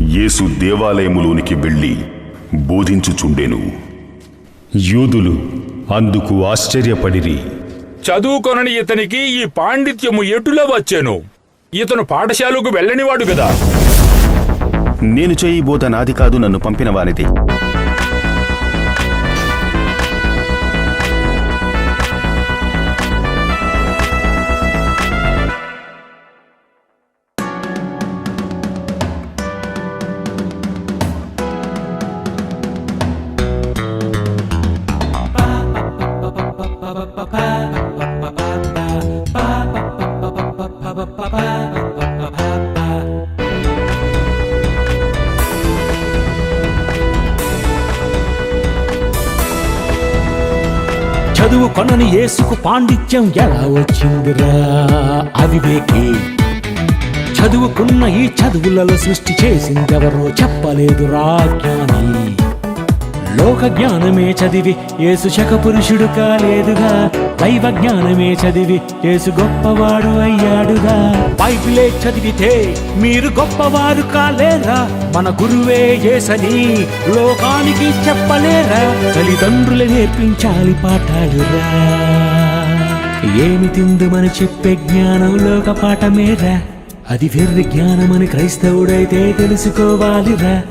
యేసు దేవాలయములోనికి వెళ్ళి బోధించుచుండెను. యూదులు అందుకు ఆశ్చర్యపడిరి. చదువుకొనని ఇతనికి ఈ పాండిత్యము ఎటులా వచ్చెను? ఇతను పాఠశాలకు వెళ్ళనివాడు గదా. నేను చేయి బోధ నాది కాదు, నన్ను పంపిన వానిది. చదువు కొనని యేసుకు పాండిత్యం ఎలా వచ్చిందిరా అవివేకి. చదువుకున్న ఈ చదువులలో సృష్టి చేసిందెవరో చెప్పలేదురా జ్ఞాని. లోక జ్ఞానమే చదివి యేసు శకపురుషుడు కాలేదుగా. దైవ జ్ఞానమే చదివి యేసు గొప్పవాడు అయ్యాడుగా. బైబిలే చదివితే మీరు గొప్పవారు కాలేరా? మన గురువే యేసని లోకానికి చెప్పలేరా? తల్లిదండ్రులు నేర్పించాలి పాఠాలురా. ఏమి తిందుమని చెప్పే జ్ఞానం లోక పాఠమేరా. అది వెర్రి జ్ఞానమని క్రైస్తవుడైతే తెలుసుకోవాలిరా.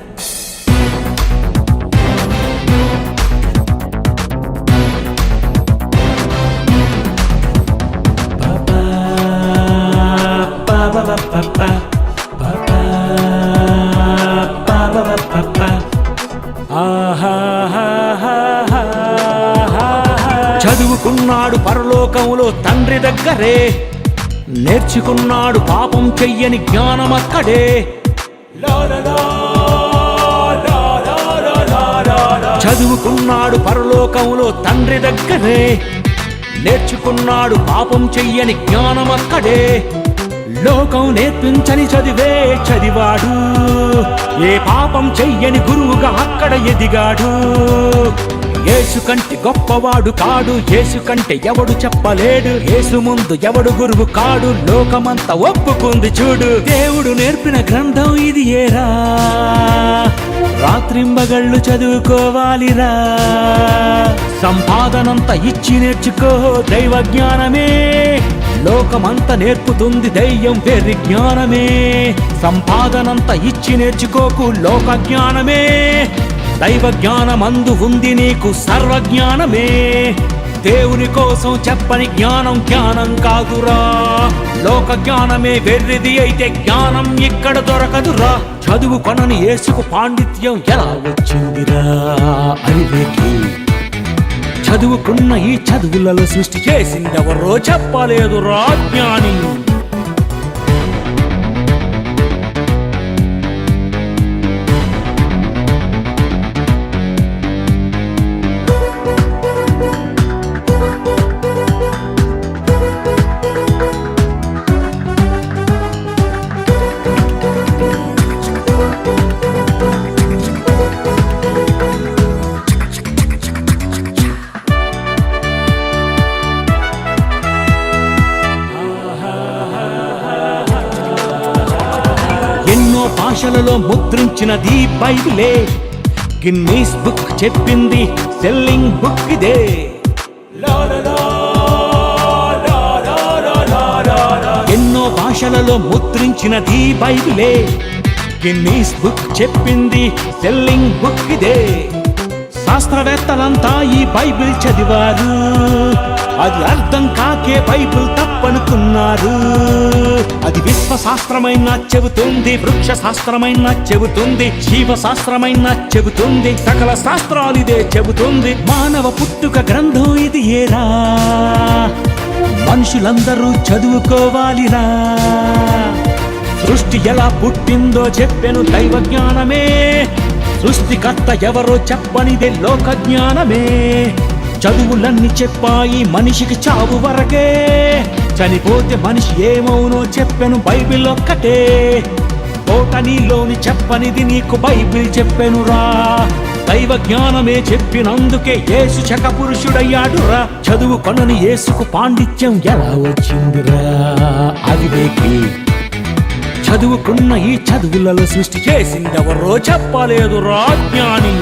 చదువుకున్నాడు పరలోకంలో తండ్రి దగ్గరే. నేర్చుకున్నాడు పాపం చెయ్యని జ్ఞానం అక్కడే. చదువుకున్నాడు పరలోకంలో తండ్రి దగ్గరే. నేర్చుకున్నాడు పాపం చెయ్యని జ్ఞానం అక్కడే. లోకం నేర్పించని చదివే చదివాడు. ఏ పాపం చెయ్యని గురువుగా అక్కడ ఎదిగాడు. యేసు కంటే గొప్పవాడు కాడు. యేసు కంటే ఎవడు చెప్పలేడు. యేసు ముందు ఎవడు గురువు కాడు. లోకమంతా ఒప్పుకుంది చూడు. దేవుడు నేర్పిన గ్రంథం ఇది ఏరా. రాత్రింబగళ్ళు చదువుకోవాలిరా. సంపాదనంతా ఇచ్చి నేర్చుకో దైవ జ్ఞానమే. లోకమంతా నేర్పుతుంది దయ్యం వెర్రి జ్ఞానమే. సంపాదనంతా ఇచ్చి నేర్చుకోకు లోక జ్ఞానమే. దైవ జ్ఞానమందు ఉంది నీకు సర్వజ్ఞానమే. దేవుని కోసం చెప్పని జ్ఞానం జ్ఞానం కాదురా. లోక జ్ఞానమే వెర్రిది అయితే జ్ఞానం ఇక్కడ దొరకదురా. చదువు కొనని యేసుకు పాండిత్యం ఎలా వచ్చిందిరా అవివేకి. చదువుకున్న ఈ చదువులలో సృష్టి చేసిందెవరో చెప్పలేదురా జ్ఞాని. ఎన్నో భాషలలో ముద్రించినది బైబిలే. గిన్నీస్ బుక్ చెప్పింది సెల్లింగ్ బుక్ ఇదే. ఎన్నో భాషలలో ముద్రించినది బైబిలే. గిన్నీస్ బుక్ చెప్పింది సెల్లింగ్ బుక్ ఇదే. శాస్త్రవేత్తలంతా ఈ బైబిల్ చదివారు. అది అర్థం కాకే బైబిల్ తప్పనుకున్నారు. అది విశ్వశాస్త్రమైన చెబుతుంది, వృక్ష శాస్త్రమైన చెబుతుంది, జీవశాస్త్రమైన చెబుతుంది, సకల శాస్త్రాలు ఇదే చెబుతుంది. మానవ పుట్టుక గ్రంథం ఇది ఏరా. మనుషులందరూ చదువుకోవాలిరా. సృష్టి ఎలా పుట్టిందో చెప్పెను దైవ జ్ఞానమే. సృష్టికర్త ఎవరో చెప్పనిదే లోక జ్ఞానమే. చదువులన్నీ చెప్పాయి మనిషికి చావు వరకే. చనిపోతే మనిషి ఏమవునో చెప్పెను బైబిల్ ఒక్కటే. బోటనీలోని చెప్పనిది నీకు బైబిల్ చెప్పెనురా. దైవ జ్ఞానమే చెప్పినందుకే యేసు శకపురుషుడయ్యాడురా. చదువు కొనని యేసుకు పాండిత్యం ఎలా వచ్చిందిరా అవివేకి. చదువుకున్న ఈ చదువులలో సృష్టి చేసిందెవరో చెప్పలేదు రాజ్ఞాని.